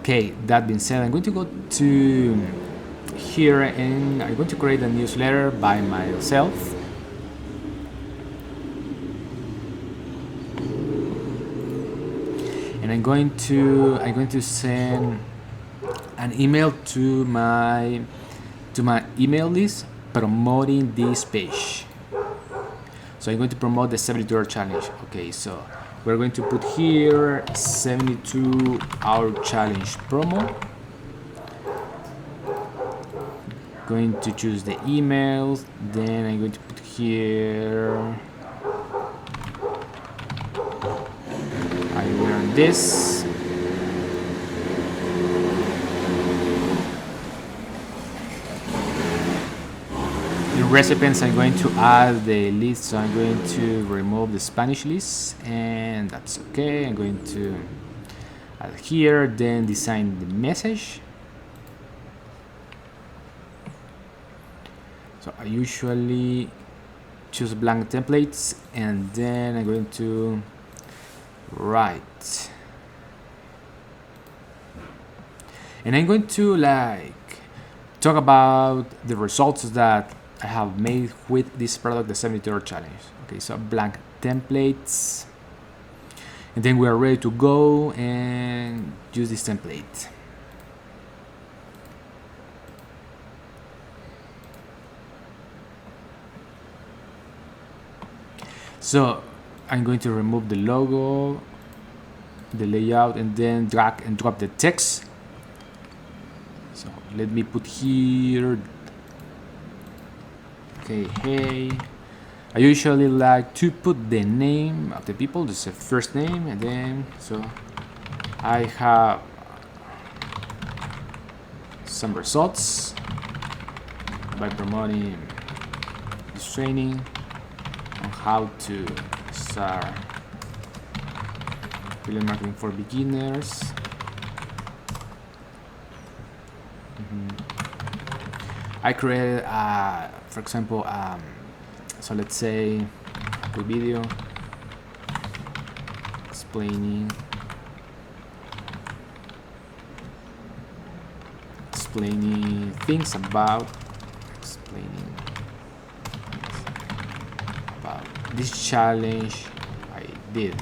Okay, that being said, I'm going to go to here and I'm going to create a newsletter by myself. And I'm going to send an email to my email list promoting this page. So I'm going to promote the 72-hour challenge. Okay, so we're going to put here 72-hour challenge promo. Going to choose the emails, then I'm going to put here I learned this. In recipients, I'm going to add the list, so I'm going to remove the Spanish list, and that's okay. I'm going to add here, then design the message. So I usually choose blank templates, and then I'm going to write, and I'm going to talk about the results that I have made with this product, the 72-hour challenge. Okay, so blank templates, and then we are ready to go and use this template. So I'm going to remove the logo, the layout, and then drag and drop the text. So let me put here, okay, hey. I usually like to put the name of the people, just a first name, and then, so I have some results by promoting this training on how to start affiliate marketing for beginners. I created, for example, so let's say a quick video explaining things about this challenge I did.